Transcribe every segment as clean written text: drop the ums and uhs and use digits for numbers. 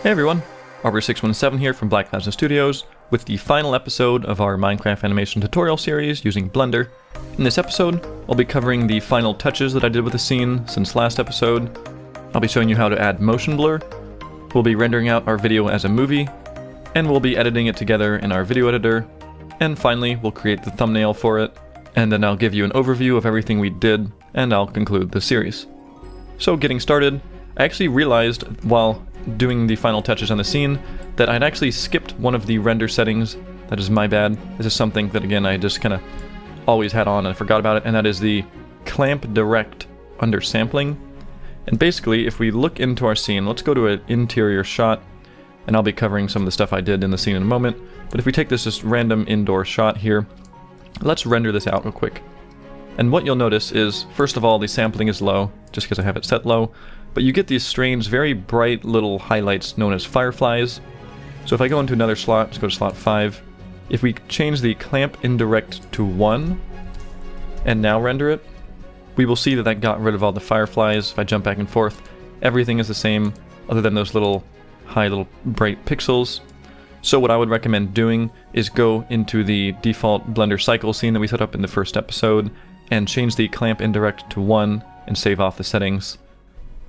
Hey everyone, Arbor617 here from Black Plasma Studios with the final episode of our Minecraft animation tutorial series using Blender. In this episode, I'll be covering the final touches that I did with the scene since last episode. I'll be showing you how to add motion blur. We'll be rendering out our video as a movie, and we'll be editing it together in our video editor. And finally, we'll create the thumbnail for it, and then I'll give you an overview of everything we did, and I'll conclude the series. So getting started, I actually realized while doing the final touches on the scene that I'd actually skipped one of the render settings. That is my bad. This is something that, again, I just kind of always had on and I forgot about it, and that is the clamp direct under sampling. And basically, if we look into our scene, let's go to an interior shot, and I'll be covering some of the stuff I did in the scene in a moment, but if we take this just random indoor shot here, let's render this out real quick. And what you'll notice is, first of all, the sampling is low, just because I have it set low, but you get these strange, very bright little highlights known as fireflies. So if I go into another slot, let's go to slot 5, if we change the clamp indirect to 1, and now render it, we will see that that got rid of all the fireflies. If I jump back and forth, everything is the same, other than those little bright pixels. So what I would recommend doing is go into the default Blender cycle scene that we set up in the first episode, and change the clamp indirect to 1, and save off the settings.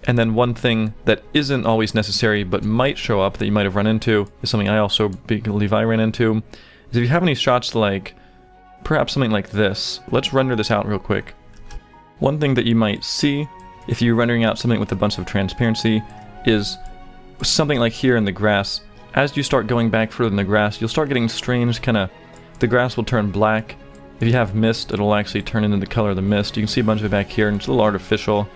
And then one thing that isn't always necessary but might show up that you might have run into is something I also believe I ran into, is if you have any shots like perhaps something like this. Let's render this out real quick. One thing that you might see if you're rendering out something with a bunch of transparency is something like here in the grass. As you start going back further in the grass, you'll start getting strange the grass will turn black. If you have mist, it'll actually turn into the color of the mist. You can see a bunch of it back here, and it's a little artificial.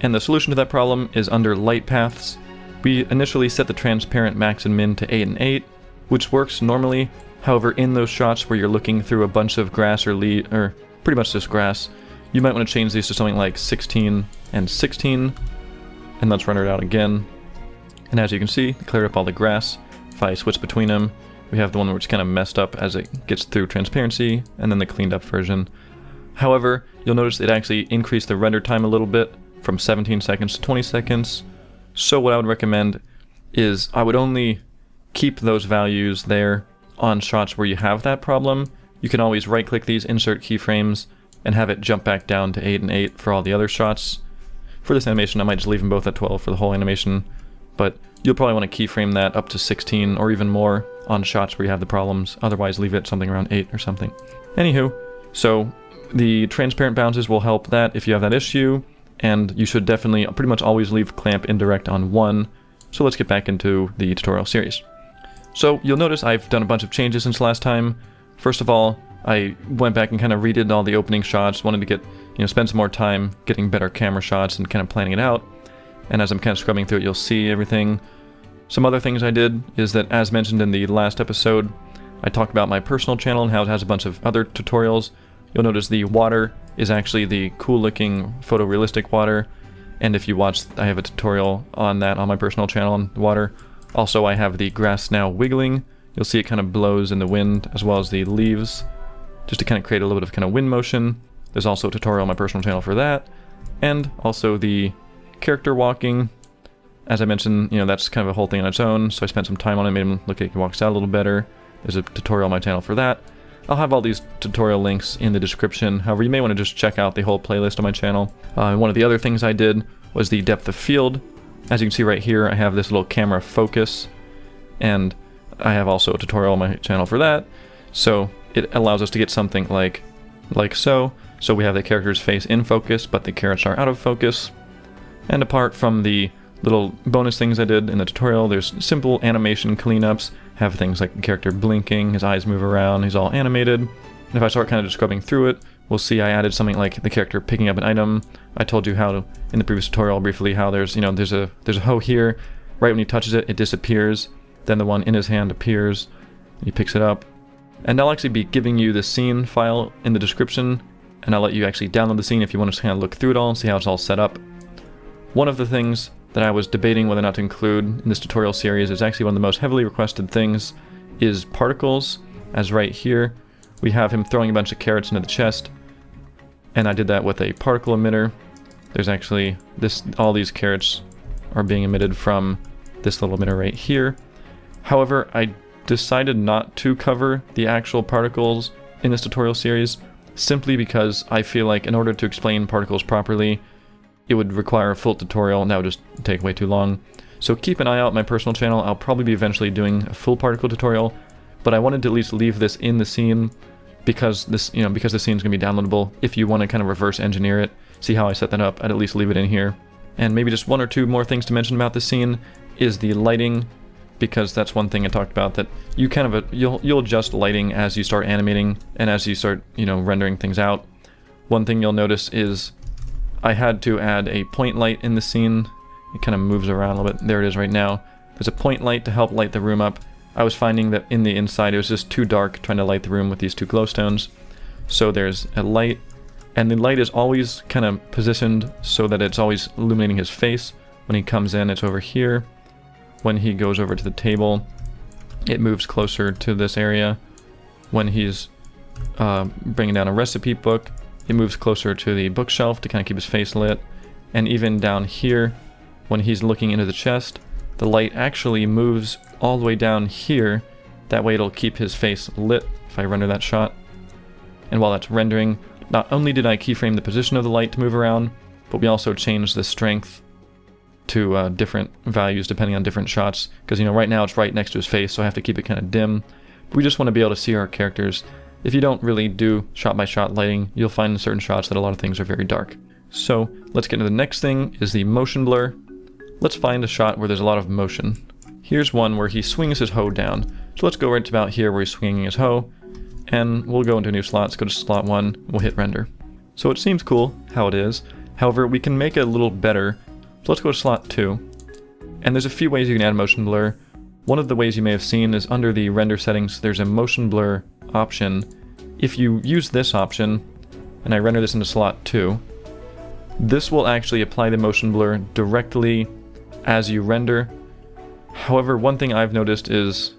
And the solution to that problem is under light paths. We initially set the transparent max and min to 8 and 8, which works normally. However, in those shots where you're looking through a bunch of grass or pretty much just grass, you might want to change these to something like 16 and 16. And let's render it out again. And as you can see, it cleared up all the grass. If I switch between them, we have the one where it's kind of messed up as it gets through transparency, and then the cleaned up version. However, you'll notice it actually increased the render time a little bit, from 17 seconds to 20 seconds. So what I would recommend is I would only keep those values there on shots where you have that problem. You can always right click these, insert keyframes, and have it jump back down to 8 and 8 for all the other shots. For this animation, I might just leave them both at 12 for the whole animation, but you'll probably want to keyframe that up to 16 or even more on shots where you have the problems. Otherwise, leave it something around 8 or something. Anywho, so the transparent bounces will help that if you have that issue. And you should definitely pretty much always leave clamp indirect on 1. So let's get back into the tutorial series. So you'll notice I've done a bunch of changes since last time. First of all, I went back and kind of redid all the opening shots, wanted to get, spend some more time getting better camera shots and kind of planning it out. And as I'm kind of scrubbing through it, you'll see everything. Some other things I did is that, as mentioned in the last episode, I talked about my personal channel and how it has a bunch of other tutorials. You'll notice the water is actually the cool looking photorealistic water, and if you watch, I have a tutorial on that on my personal channel on water. Also, I have the grass now wiggling. You'll see it kind of blows in the wind, as well as the leaves, just to kind of create a little bit of kind of wind motion. There's also a tutorial on my personal channel for that, and also the character walking. As I mentioned, that's kind of a whole thing on its own, so I spent some time on it, made him look like he walks out a little better. There's a tutorial on my channel for that. I'll have all these tutorial links in the description. However, you may want to just check out the whole playlist on my channel. One of the other things I did was the depth of field. As you can see right here, I have this little camera focus, and I have also a tutorial on my channel for that. So it allows us to get something like so. So we have the character's face in focus, but the carrots are out of focus. And apart from the little bonus things I did in the tutorial, there's simple animation cleanups. Have things like the character blinking, his eyes move around, he's all animated. And if I start kind of just scrubbing through it, we'll see I added something like the character picking up an item. I told you how in the previous tutorial briefly how there's a hoe here. Right when he touches it, it disappears. Then the one in his hand appears. He picks it up. And I'll actually be giving you the scene file in the description, and I'll let you actually download the scene if you want to kind of look through it all and see how it's all set up. One of the things that I was debating whether or not to include in this tutorial series is actually one of the most heavily requested things is particles, as right here we have him throwing a bunch of carrots into the chest, and I did that with a particle emitter. There's actually all these carrots are being emitted from this little emitter right here. However, I decided not to cover the actual particles in this tutorial series simply because I feel like in order to explain particles properly, it would require a full tutorial and that would just take way too long. So keep an eye out on my personal channel. I'll probably be eventually doing a full particle tutorial, but I wanted to at least leave this in the scene because this, because the scene is going to be downloadable. If you want to kind of reverse engineer it, see how I set that up, I'd at least leave it in here. And maybe just one or two more things to mention about the scene is the lighting, because that's one thing I talked about, that you kind of you'll adjust lighting as you start animating and as you start rendering things out. One thing you'll notice is I had to add a point light in the scene. It kind of moves around a little bit. There it is right now. There's a point light to help light the room up. I was finding that in the inside it was just too dark trying to light the room with these two glowstones. So there's a light, and the light is always kind of positioned so that it's always illuminating his face. When he comes in, it's over here. When he goes over to the table, it moves closer to this area. When he's bringing down a recipe book, it moves closer to the bookshelf to kind of keep his face lit. And even down here, when he's looking into the chest, the light actually moves all the way down here. That way it'll keep his face lit if I render that shot. And while that's rendering, not only did I keyframe the position of the light to move around, but we also changed the strength to different values depending on different shots, because right now it's right next to his face, so I have to keep it kind of dim. But we just want to be able to see our characters. If you don't really do shot-by-shot lighting, you'll find in certain shots that a lot of things are very dark. So let's get into the next thing, is the motion blur. Let's find a shot where there's a lot of motion. Here's one where he swings his hoe down. So let's go right to about here where he's swinging his hoe, and we'll go into a new slot. Let's go to slot 1, we'll hit render. So it seems cool how it is. However, we can make it a little better. So let's go to slot 2. And there's a few ways you can add motion blur. One of the ways you may have seen is under the render settings, there's a motion blur option. If you use this option, and I render this into slot 2, this will actually apply the motion blur directly as you render. However, one thing I've noticed is,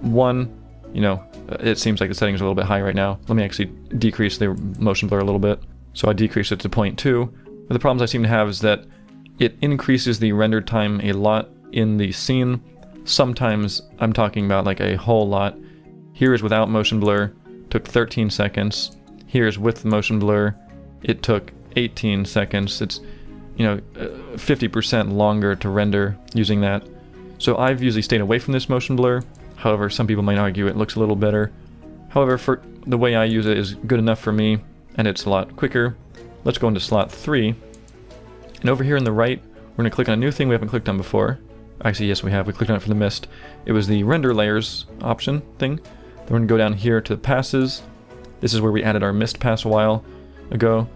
it seems like the settings are a little bit high right now. Let me actually decrease the motion blur a little bit. So I decreased it to 0.2. But the problems I seem to have is that it increases the render time a lot in the scene. Sometimes I'm talking about like a whole lot. Here is without motion blur, took 13 seconds. Here is with motion blur, it took 18 seconds. It's 50% longer to render using that. So I've usually stayed away from this motion blur. However, some people might argue it looks a little better. However, for the way I use it is good enough for me, and it's a lot quicker. Let's go into slot 3. And over here on the right, we're going to click on a new thing we haven't clicked on before. Actually, yes, we have. We clicked on it for the mist. It was the render layers option thing. Then we're going to go down here to the passes. This is where we added our mist pass a while ago.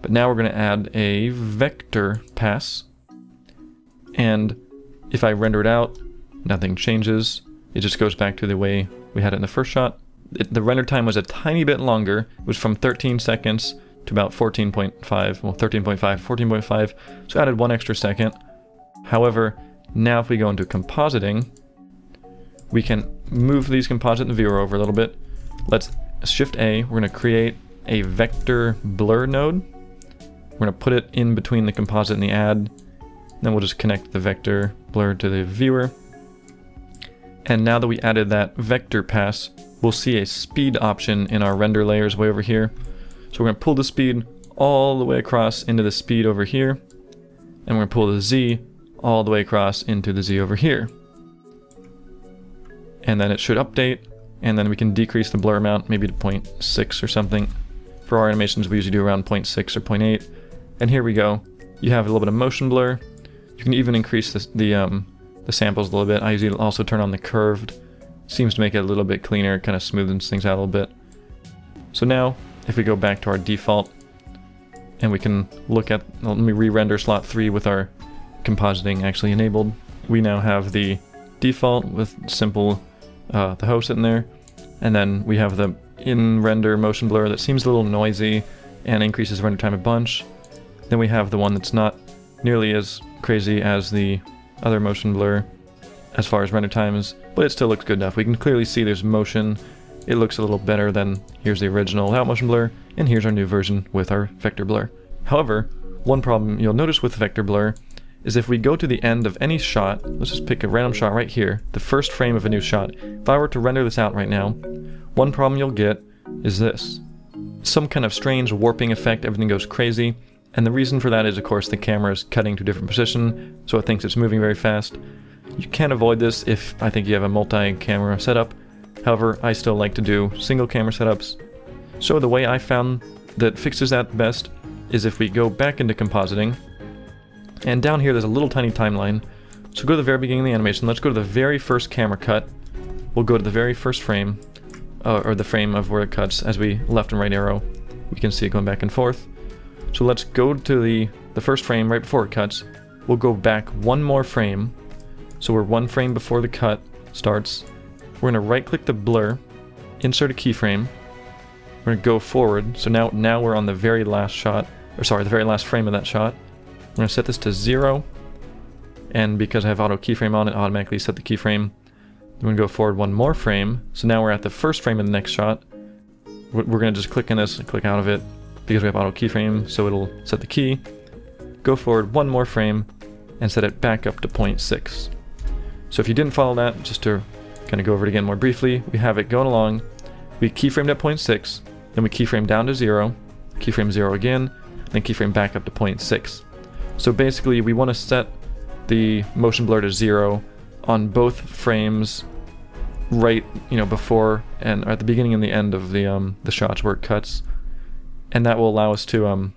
But now we're going to add a vector pass. And if I render it out, nothing changes. It just goes back to the way we had it in the first shot. The render time was a tiny bit longer. It was from 13 seconds to about 14.5, well 13.5, 14.5, so added 1 extra second. However, now if we go into compositing, we can move these composite in the viewer over a little bit. Let's Shift A, we're going to create a vector blur node. We're going to put it in between the composite and the add. Then we'll just connect the vector blur to the viewer. And now that we added that vector pass, we'll see a speed option in our render layers way over here. So we're going to pull the speed all the way across into the speed over here. And we're going to pull the Z all the way across into the Z over here. And then it should update. And then we can decrease the blur amount maybe to 0.6 or something. For our animations, we usually do around 0.6 or 0.8. And here we go. You have a little bit of motion blur. You can even increase the samples a little bit. I usually also turn on the curved. Seems to make it a little bit cleaner, kind of smoothens things out a little bit. So now, if we go back to our default, and we can look at, let me re-render slot 3 with our compositing actually enabled. We now have the default with simple the hoe sitting there, and then we have the in-render motion blur that seems a little noisy and increases render time a bunch. Then we have the one that's not nearly as crazy as the other motion blur as far as render times, but it still looks good enough. We can clearly see there's motion. It looks a little better than here's the original without motion blur, and here's our new version with our vector blur. However, one problem you'll notice with vector blur is if we go to the end of any shot, let's just pick a random shot right here, the first frame of a new shot. If I were to render this out right now, one problem you'll get is this. Some kind of strange warping effect, everything goes crazy, and the reason for that is, of course, the camera is cutting to a different position, so it thinks it's moving very fast. You can avoid this if I think you have a multi-camera setup. However, I still like to do single camera setups. So the way I found that fixes that best is if we go back into compositing, and down here there's a little tiny timeline. So go to the very beginning of the animation, let's go to the very first camera cut. We'll go to the very first frame, or the frame of where it cuts as we left and right arrow. We can see it going back and forth. So let's go to the first frame right before it cuts. We'll go back one more frame. So we're one frame before the cut starts. We're gonna right click the blur, insert a keyframe. We're gonna go forward. So now we're on the very last shot, or sorry, the very last frame of that shot. I'm gonna set this to 0. And because I have auto keyframe on it, automatically set the keyframe. I'm gonna go forward one more frame. So now we're at the first frame of the next shot. We're gonna just click in this and click out of it because we have auto keyframe, so it'll set the key. Go forward one more frame and set it back up to 0.6. So if you didn't follow that, just to kind of go over it again more briefly, we have it going along. We keyframed at 0.6, then we keyframe down to 0, keyframe 0 again, then keyframe back up to 0.6. So basically we want to set the motion blur to 0 on both frames right, before and at the beginning and the end of the shots where it cuts. And that will allow us to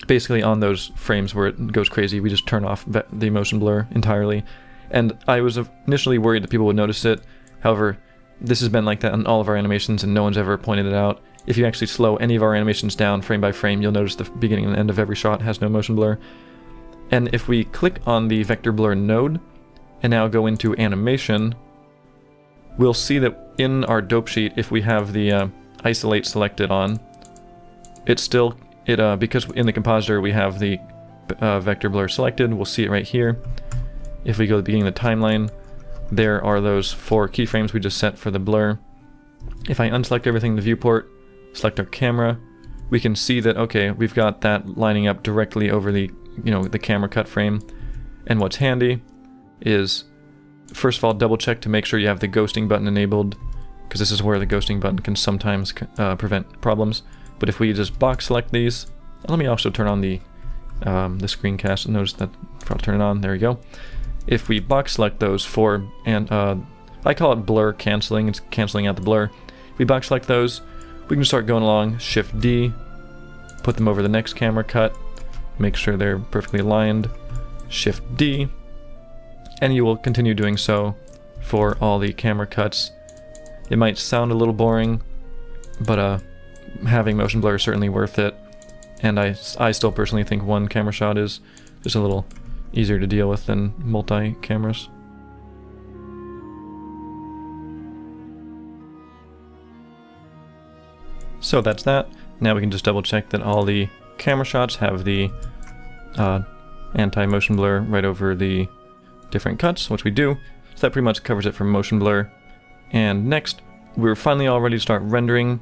basically on those frames where it goes crazy, we just turn off the motion blur entirely. And I was initially worried that people would notice it. However, this has been like that in all of our animations and no one's ever pointed it out. If you actually slow any of our animations down frame by frame, you'll notice the beginning and end of every shot has no motion blur. And if we click on the vector blur node and now go into animation, we'll see that in our dope sheet, if we have the isolate selected on, it's still, because in the compositor we have the vector blur selected, we'll see it right here. If we go to the beginning of the timeline, there are those 4 keyframes we just set for the blur. If I unselect everything in the viewport, select our camera, we can see that, okay, we've got that lining up directly over the, the camera cut frame. And what's handy is, first of all, double check to make sure you have the ghosting button enabled, because this is where the ghosting button can sometimes prevent problems. But if we just box select these, let me also turn on the screencast. Notice that I forgot to turn it on. There we go. If we box select those 4, and I call it blur canceling, it's canceling out the blur. If we box select those, we can start going along, Shift D, put them over the next camera cut, make sure they're perfectly aligned, Shift D, and you will continue doing so for all the camera cuts. It might sound a little boring, but having motion blur is certainly worth it, and I still personally think one camera shot is just a little easier to deal with than multi-cameras. So that's that. Now we can just double check that all the camera shots have the anti-motion blur right over the different cuts, which we do. So that pretty much covers it for motion blur. And next, we're finally all ready to start rendering.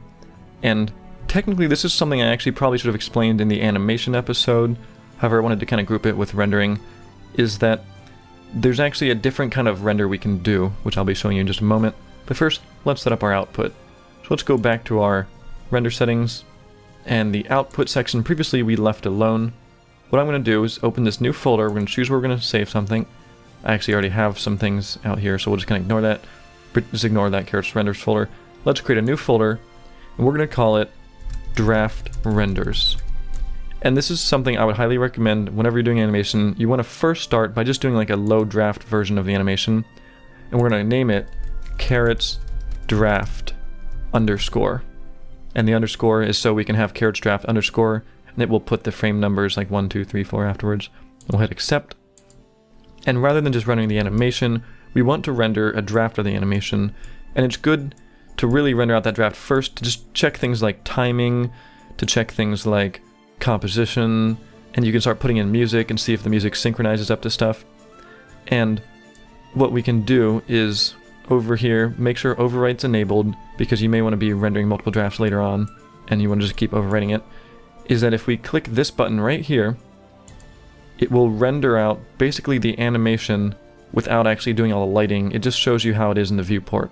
And technically this is something I actually probably should have explained in the animation episode. However, I wanted to kind of group it with rendering, is that there's actually a different kind of render we can do, which I'll be showing you in just a moment. But first, let's set up our output. So let's go back to our render settings, and the output section previously we left alone. What I'm going to do is open this new folder. We're going to choose where we're going to save something. I actually already have some things out here, so we'll just kind of ignore that. Just ignore that Carrots Renders folder. Let's create a new folder, and we're going to call it Draft Renders. And this is something I would highly recommend whenever you're doing animation. You want to first start by just doing like a low draft version of the animation, and we're going to name it Carrots Draft _. And the underscore is so we can have Carrots Draft _ and it will put the frame numbers like 1, 2, 3, 4 afterwards. We'll hit accept. And rather than just rendering the animation, we want to render a draft of the animation. And it's good to really render out that draft first, to just check things like timing, to check things like composition, and you can start putting in music and see if the music synchronizes up to stuff. And what we can do is over here, make sure overwrite's enabled, because you may want to be rendering multiple drafts later on, and you want to just keep overwriting it, is that if we click this button right here, it will render out basically the animation without actually doing all the lighting. It just shows you how it is in the viewport.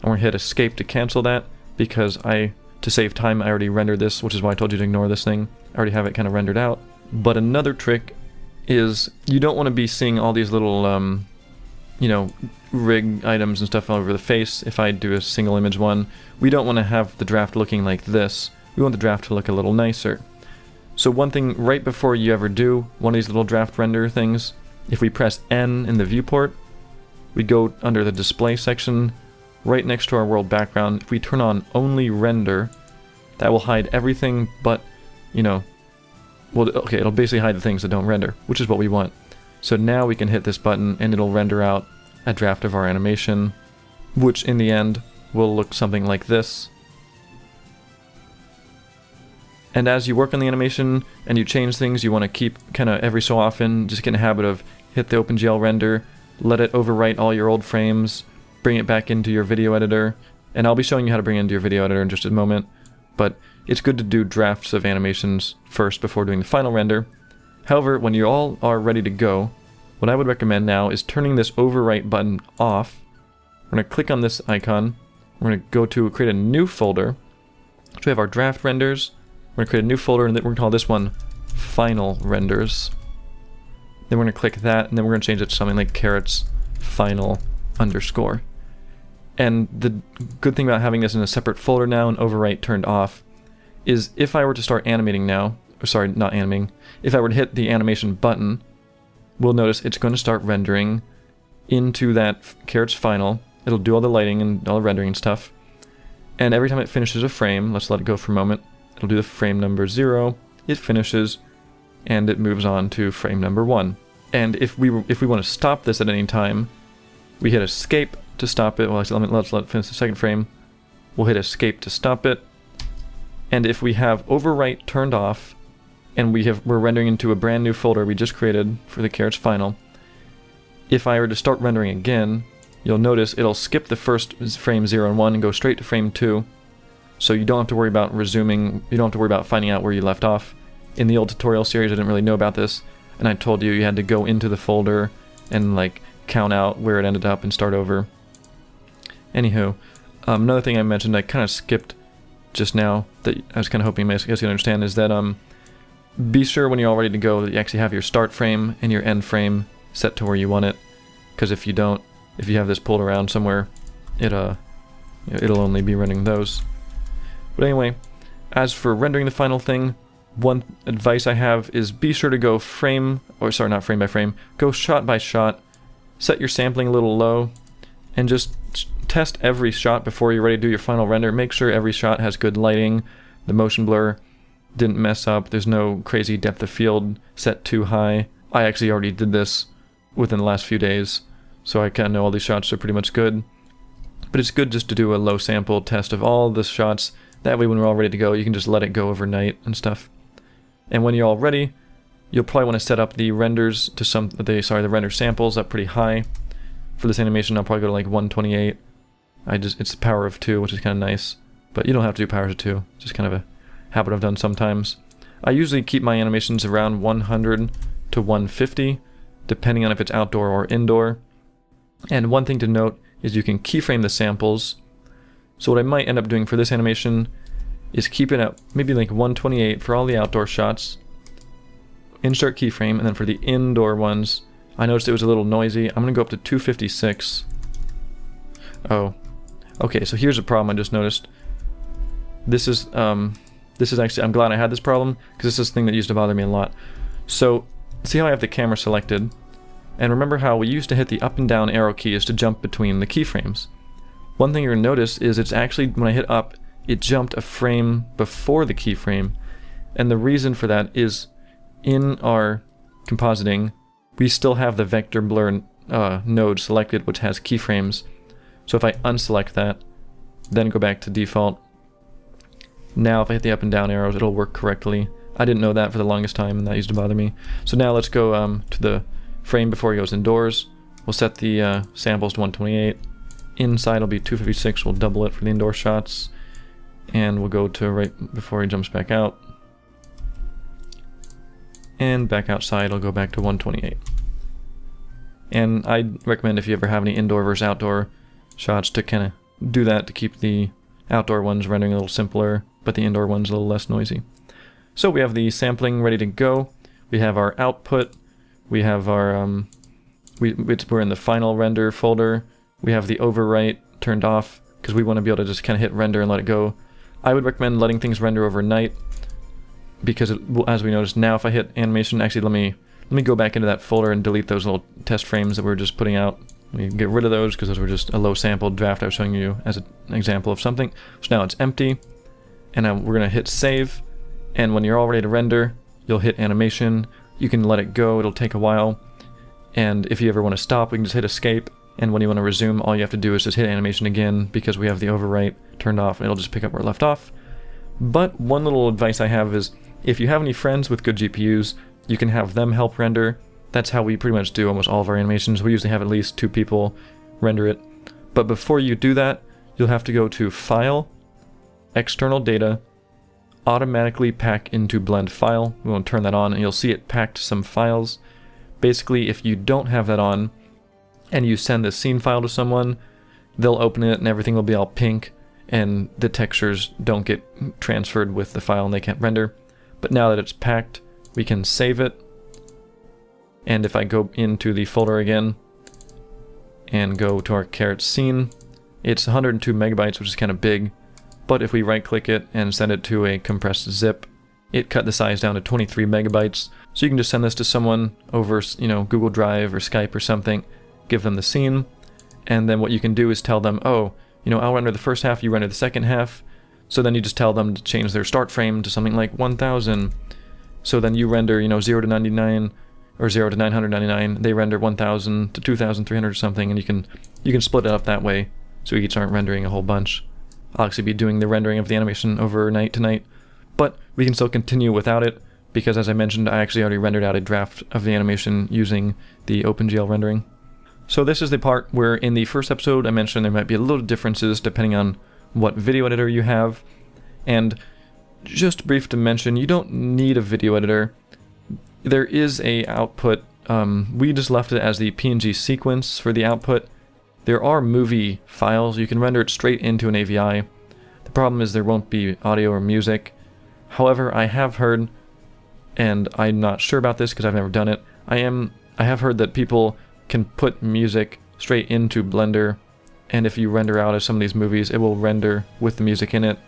I'm going to hit escape to cancel that because to save time, I already rendered this, which is why I told you to ignore this thing. I already have it kind of rendered out. But another trick is you don't want to be seeing all these little, you know, rig items and stuff all over the face. If I do a single image one, we don't want to have the draft looking like this. We want the draft to look a little nicer. So one thing right before you ever do one of these little draft render things, if we press N in the viewport, we go under the display section right next to our world background. If we turn on only render, that will hide everything but, you know, well, okay, it'll basically hide the things that don't render, which is what we want. So now we can hit this button and it'll render out a draft of our animation, which in the end will look something like this. And as you work on the animation and you change things, you want to keep kind of every so often, just get in a habit of hit the OpenGL render, let it overwrite all your old frames, bring it back into your video editor, and I'll be showing you how to bring it into your video editor in just a moment, but it's good to do drafts of animations first before doing the final render. However, when you all are ready to go, what I would recommend now is turning this overwrite button off. We're going to click on this icon, we're going to go to create a new folder, so we have our draft renders. We're going to create a new folder and then we're going to call this one Final Renders. Then we're going to click that and then we're going to change it to something like carrots final underscore. And the good thing about having this in a separate folder now and overwrite turned off is if I were to start animating now, or sorry, not animating, if I were to hit the animation button, we'll notice it's going to start rendering into that carrots final. It'll do all the lighting and all the rendering and stuff. And every time it finishes a frame, let's let it go for a moment. It'll do the frame number 0, it finishes, and it moves on to frame number 1. And if we want to stop this at any time, we hit escape to stop it. Well, actually, let's let it finish the second frame. We'll hit escape to stop it. And if we have overwrite turned off, and we're rendering into a brand new folder we just created for the carrots final, if I were to start rendering again, you'll notice it'll skip the first frame 0 and 1 and go straight to frame 2. So you don't have to worry about resuming, you don't have to worry about finding out where you left off. In the old tutorial series I didn't really know about this, and I told you you had to go into the folder and like count out where it ended up and start over. Anywho, another thing I mentioned I kind of skipped just now that I was kind of hoping you guys can understand is that be sure when you're all ready to go that you actually have your start frame and your end frame set to where you want it, because if you don't, if you have this pulled around somewhere, it'll only be rendering those. But anyway, as for rendering the final thing, one advice I have is be sure to go not frame by frame, go shot by shot, set your sampling a little low, and just test every shot before you're ready to do your final render. Make sure every shot has good lighting, the motion blur didn't mess up, there's no crazy depth of field set too high. I actually already did this within the last few days, so I kind of know all these shots are pretty much good. But it's good just to do a low sample test of all the shots. That way when we're all ready to go, you can just let it go overnight and stuff. And when you're all ready, you'll probably want to set up the renders to the render samples up pretty high. For this animation, I'll probably go to like 128. It's the power of 2, which is kind of nice. But you don't have to do powers of 2. It's just kind of a habit I've done sometimes. I usually keep my animations around 100 to 150, depending on if it's outdoor or indoor. And one thing to note is you can keyframe the samples. So what I might end up doing for this animation is keep it at maybe like 128 for all the outdoor shots, insert keyframe, and then for the indoor ones, I noticed it was a little noisy. I'm going to go up to 256. Oh, okay, so here's a problem I just noticed. This is actually, I'm glad I had this problem, because this is the thing that used to bother me a lot. So, see how I have the camera selected? And remember how we used to hit the up and down arrow keys to jump between the keyframes. One thing you're going to notice is it's actually, when I hit up, it jumped a frame before the keyframe. And the reason for that is, in our compositing, we still have the vector blur node selected, which has keyframes. So if I unselect that, then go back to default, now if I hit the up and down arrows, it'll work correctly. I didn't know that for the longest time, and that used to bother me. So now let's go to the frame before he goes indoors. We'll set the samples to 128. Inside will be 256, we'll double it for the indoor shots. And we'll go to right before he jumps back out. and back outside it'll go back to 128. And I'd recommend, if you ever have any indoor versus outdoor shots, to kind of do that to keep the outdoor ones rendering a little simpler, but the indoor ones a little less noisy. So we have the sampling ready to go. We have our output. We have our, we're in the final render folder. We have the overwrite turned off because we want to be able to just kind of hit render and let it go. I would recommend letting things render overnight because it will, as we noticed now, if I hit animation, actually let me go back into that folder and delete those little test frames that we were just putting out. Let me get rid of those because those were just a low sampled draft I was showing you as an example of something. So now it's empty, and now we're going to hit save, and when you're all ready to render, you'll hit animation. You can let it go, it'll take a while, and if you ever want to stop, we can just hit escape, and when you want to resume, all you have to do is just hit animation again because we have the overwrite turned off, and it'll just pick up where it left off. But one little advice I have is, if you have any friends with good GPUs, you can have them help render. That's how we pretty much do almost all of our animations. We usually have at least 2 people render it. But before you do that, you'll have to go to File, External Data, Automatically Pack into Blend File. We want to turn that on, and you'll see it packed some files. Basically, if you don't have that on, and you send the scene file to someone, they'll open it and everything will be all pink, and the textures don't get transferred with the file and they can't render. But now that it's packed, we can save it. And if I go into the folder again and go to our Carrot scene, it's 102 megabytes, which is kind of big. But if we right click it and send it to a compressed zip, it cut the size down to 23 megabytes. So you can just send this to someone over, Google Drive or Skype or something, give them the scene, and then what you can do is tell them, oh, I'll render the first half, you render the second half. So then you just tell them to change their start frame to something like 1000. So then you render, 0 to 99 or 0 to 999. They render 1000 to 2300 or something, and you can split it up that way. So we each aren't rendering a whole bunch. I'll actually be doing the rendering of the animation overnight tonight, but we can still continue without it because, as I mentioned, I actually already rendered out a draft of the animation using the OpenGL rendering. So this is the part where in the first episode I mentioned there might be a little differences depending on what video editor you have, and just brief to mention, you don't need a video editor. There is a output, we just left it as the PNG sequence for the output. There are movie files, you can render it straight into an AVI. The problem is there won't be audio or music. However, I have heard, and I'm not sure about this because I've never done it, I have heard that people can put music straight into Blender, and if you render out of some of these movies, it will render with the music in it.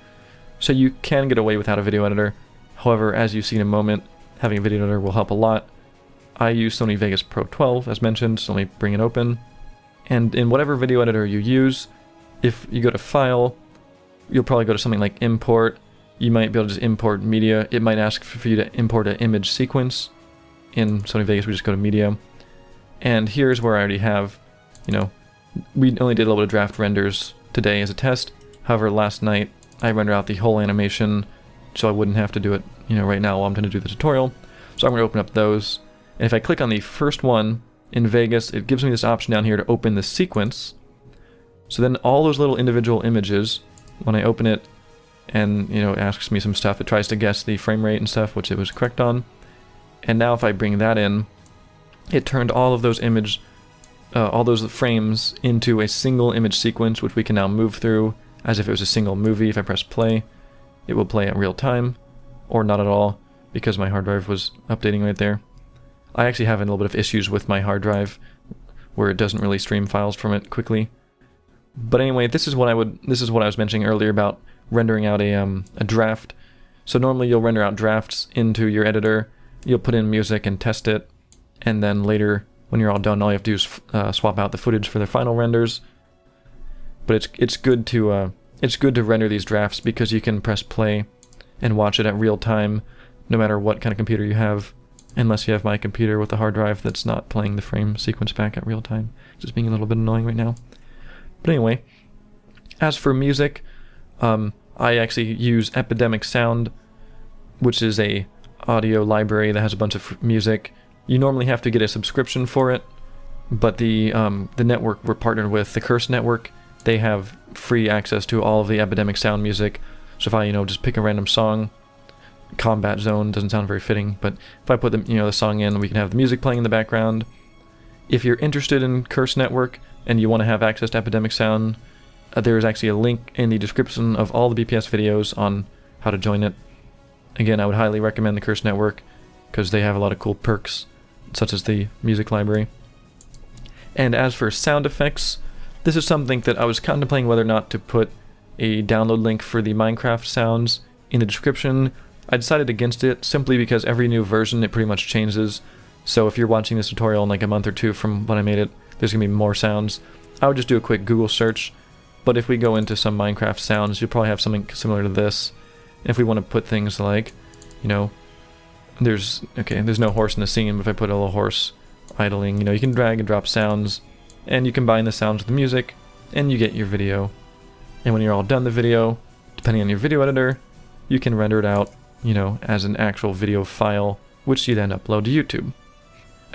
So you can get away without a video editor. However, as you see in a moment, having a video editor will help a lot. I use Sony Vegas Pro 12, as mentioned, so let me bring it open. And in whatever video editor you use, if you go to File, you'll probably go to something like Import. You might be able to just import media. It might ask for you to import an image sequence. In Sony Vegas, we just go to Media. And here's where I already have, we only did a little bit of draft renders today as a test. However, last night I rendered out the whole animation so I wouldn't have to do it, right now while I'm going to do the tutorial. So I'm going to open up those. And if I click on the first one in Vegas, it gives me this option down here to open the sequence. So then all those little individual images, when I open it and, it asks me some stuff, it tries to guess the frame rate and stuff, which it was correct on. And now if I bring that in, it turned all of those all those frames into a single image sequence, which we can now move through as if it was a single movie. If I press play, it will play at real time, or not at all, because my hard drive was updating right there. I actually have a little bit of issues with my hard drive, where it doesn't really stream files from it quickly. But anyway, this is what I was mentioning earlier about rendering out a draft. So normally you'll render out drafts into your editor, you'll put in music and test it, and then later, when you're all done, all you have to do is swap out the footage for the final renders. But it's good to render these drafts because you can press play and watch it at real time, no matter what kind of computer you have, unless you have my computer with a hard drive that's not playing the frame sequence back at real time. It's just being a little bit annoying right now. But anyway, as for music, I actually use Epidemic Sound, which is a audio library that has a bunch of music. You normally have to get a subscription for it, but the network we're partnered with, the Curse Network, they have free access to all of the Epidemic Sound music. So if I, just pick a random song, combat zone doesn't sound very fitting, but if I put the song in, we can have the music playing in the background. If you're interested in Curse Network and you want to have access to Epidemic Sound, there is actually a link in the description of all the BPS videos on how to join it. Again, I would highly recommend the Curse Network because they have a lot of cool perks, such as the music library. And as for sound effects, this is something that I was contemplating whether or not to put a download link for the Minecraft sounds in the description. I decided against it simply because every new version it pretty much changes. So if you're watching this tutorial in like a month or two from when I made it, there's going to be more sounds. I would just do a quick Google search, but if we go into some Minecraft sounds, you'll probably have something similar to this. And if we want to put things like, there's no horse in the scene, but if I put a little horse idling, you can drag and drop sounds, and you combine the sounds with the music, and you get your video. And when you're all done the video, depending on your video editor, you can render it out, as an actual video file, which you then upload to YouTube.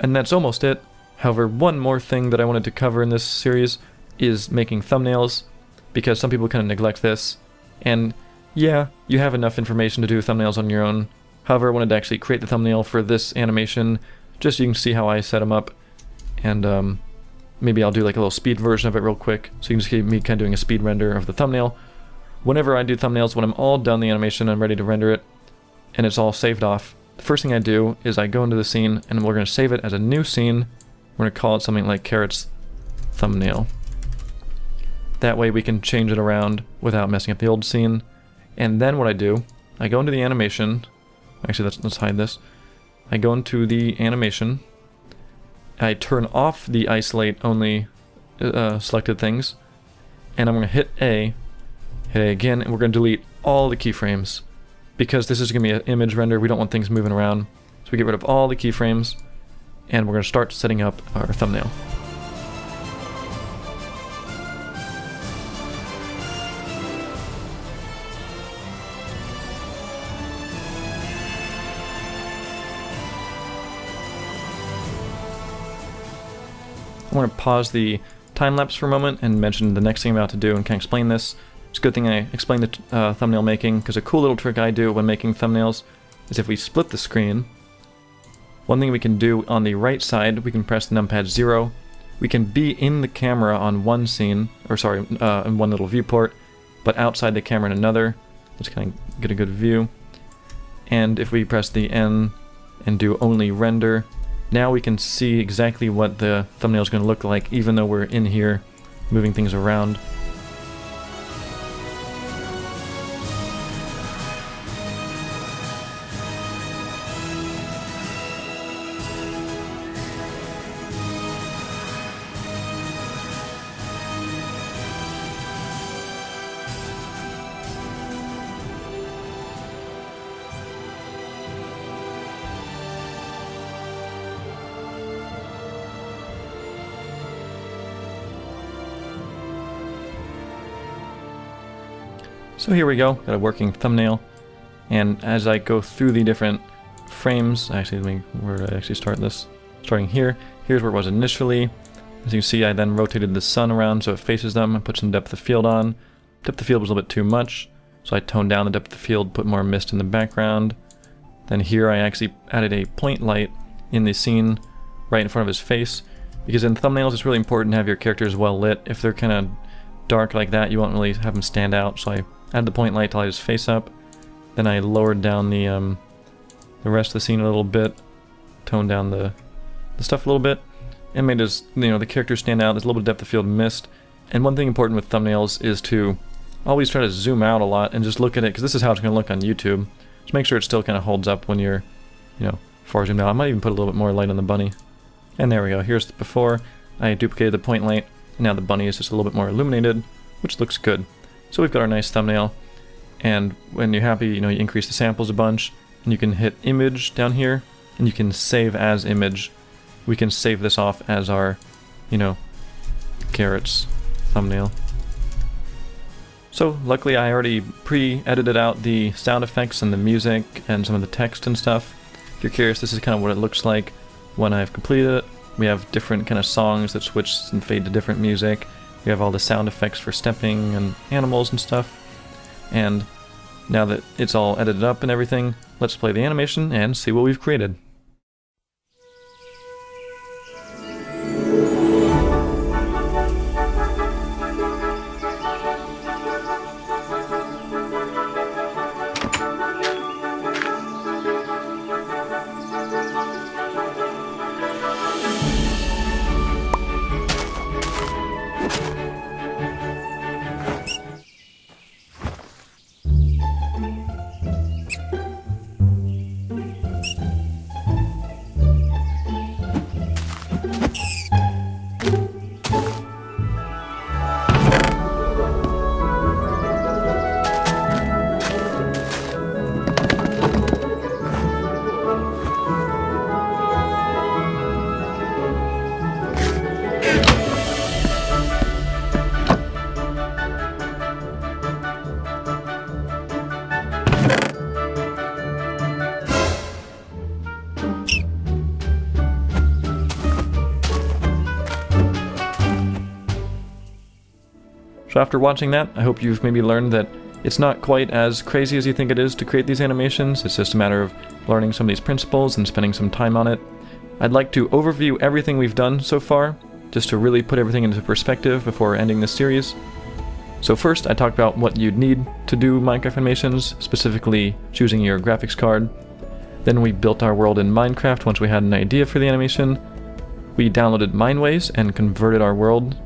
And that's almost it. However, one more thing that I wanted to cover in this series is making thumbnails, because some people kind of neglect this. And yeah, you have enough information to do thumbnails on your own. However, I wanted to actually create the thumbnail for this animation, just so you can see how I set them up. And maybe I'll do like a little speed version of it real quick, so you can just see me kind of doing a speed render of the thumbnail. Whenever I do thumbnails, when I'm all done the animation, I'm ready to render it, and it's all saved off, the first thing I do is I go into the scene, and we're going to save it as a new scene. We're going to call it something like Carrots Thumbnail. That way we can change it around without messing up the old scene. And then what I do, I go into the animation. Actually, let's hide this. I go into the animation. I turn off the isolate only selected things, and I'm going to hit A again, and we're going to delete all the keyframes. Because this is going to be an image render, we don't want things moving around. So we get rid of all the keyframes, and we're going to start setting up our thumbnail. I want to pause the time-lapse for a moment and mention the next thing I'm about to do and kind of explain this. It's a good thing I explained the thumbnail making, because a cool little trick I do when making thumbnails is if we split the screen, one thing we can do on the right side, we can press numpad 0. We can be in the camera on one scene, in one little viewport, but outside the camera in another. Let's kind of get a good view. And if we press the N and do only render, now we can see exactly what the thumbnail is going to look like, even though we're in here moving things around. So here we go, got a working thumbnail, and as I go through the different frames, where did I actually start this? Starting here, here's where it was initially. As you can see, I then rotated the sun around so it faces them. I put some depth of field on. Depth of field was a little bit too much, so I toned down the depth of field, put more mist in the background. Then here I actually added a point light in the scene right in front of his face, because in thumbnails it's really important to have your characters well lit. If they're kind of dark like that, you won't really have them stand out, so I add the point light to light his face up. Then I lowered down the rest of the scene a little bit, toned down the stuff a little bit, and made his, the characters stand out. There's a little bit of depth of field mist. And one thing important with thumbnails is to always try to zoom out a lot and just look at it, because this is how it's going to look on YouTube. Just make sure it still kind of holds up when you're, far zoomed out. I might even put a little bit more light on the bunny. And there we go. Here's the before. I duplicated the point light, and now the bunny is just a little bit more illuminated, which looks good. So we've got our nice thumbnail, and when you're happy, you increase the samples a bunch, and you can hit image down here, and you can save as image. We can save this off as our, Carrots thumbnail. So luckily I already pre-edited out the sound effects and the music and some of the text and stuff. If you're curious, this is kind of what it looks like when I've completed it. We have different kind of songs that switch and fade to different music. We have all the sound effects for stepping and animals and stuff. And Now that it's all edited up and everything, let's play the animation and see what we've created. So after watching that, I hope you've maybe learned that it's not quite as crazy as you think it is to create these animations. It's just a matter of learning some of these principles and spending some time on it. I'd like to overview everything we've done so far, just to really put everything into perspective before ending this series. So first, I talked about what you'd need to do Minecraft animations, specifically choosing your graphics card. Then we built our world in Minecraft once we had an idea for the animation. We downloaded Mineways and converted our world.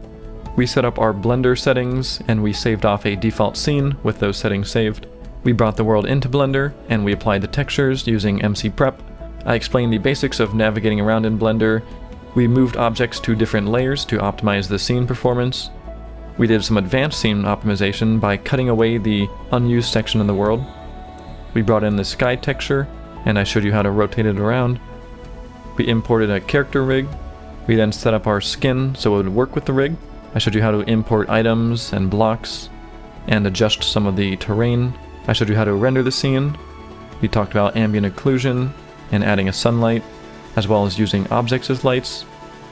We set up our Blender settings, and we saved off a default scene with those settings saved. We brought the world into Blender, and we applied the textures using MC Prep. I explained the basics of navigating around in Blender. We moved objects to different layers to optimize the scene performance. We did some advanced scene optimization by cutting away the unused section of the world. We brought in the sky texture, and I showed you how to rotate it around. We imported a character rig. We then set up our skin so it would work with the rig. I showed you how to import items and blocks and adjust some of the terrain. I showed you how to render the scene. We talked about ambient occlusion and adding a sunlight, as well as using objects as lights.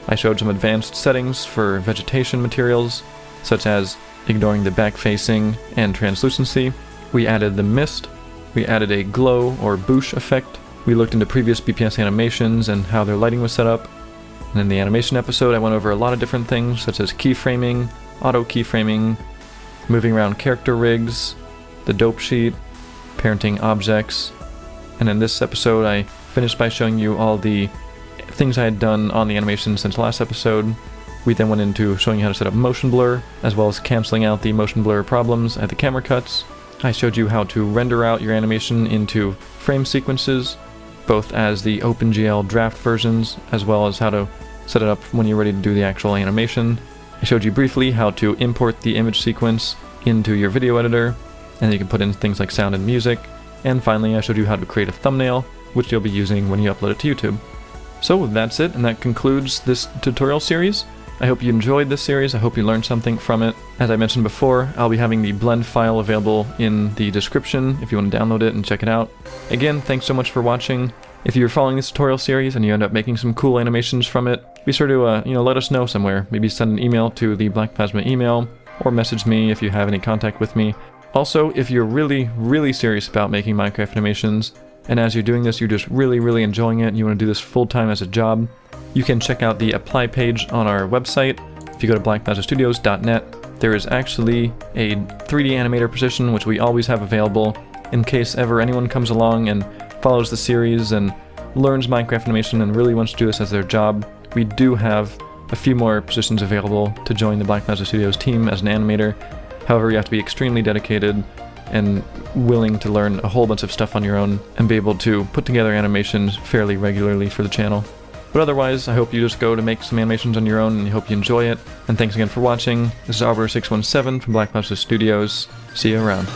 I showed some advanced settings for vegetation materials, such as ignoring the back facing and translucency. We added the mist. We added a glow or boosh effect. We looked into previous BPS animations and how their lighting was set up. And in the animation episode, I went over a lot of different things, such as keyframing, auto keyframing, moving around character rigs, the dope sheet, parenting objects. And in this episode, I finished by showing you all the things I had done on the animation since last episode. We then went into showing you how to set up motion blur, as well as canceling out the motion blur problems at the camera cuts. I showed you how to render out your animation into frame sequences, both as the OpenGL draft versions, as well as how to set it up when you're ready to do the actual animation. I showed you briefly how to import the image sequence into your video editor, and you can put in things like sound and music. And finally, I showed you how to create a thumbnail, which you'll be using when you upload it to YouTube. So that's it, and that concludes this tutorial series. I hope you enjoyed this series. I hope you learned something from it. As I mentioned before, I'll be having the blend file available in the description if you want to download it and check it out. Again, thanks so much for watching. If you're following this tutorial series and you end up making some cool animations from it, be sure to let us know somewhere. Maybe send an email to the Black Plasma email, or message me if you have any contact with me. Also, if you're really serious about making Minecraft animations, and as you're doing this you're just really enjoying it and you want to do this full-time as a job, you can check out the apply page on our website. If you go to blackplasmastudios.net, there is actually a 3D animator position which we always have available in case ever anyone comes along and follows the series and learns Minecraft animation and really wants to do this as their job. We do have a few more positions available to join the Black Plasma Studios team as an animator. However, you have to be extremely dedicated and willing to learn a whole bunch of stuff on your own and be able to put together animations fairly regularly for the channel. But otherwise, I hope you just go to make some animations on your own and I hope you enjoy it. And thanks again for watching. This is Arbor617 from Black Plasma Studios. See you around.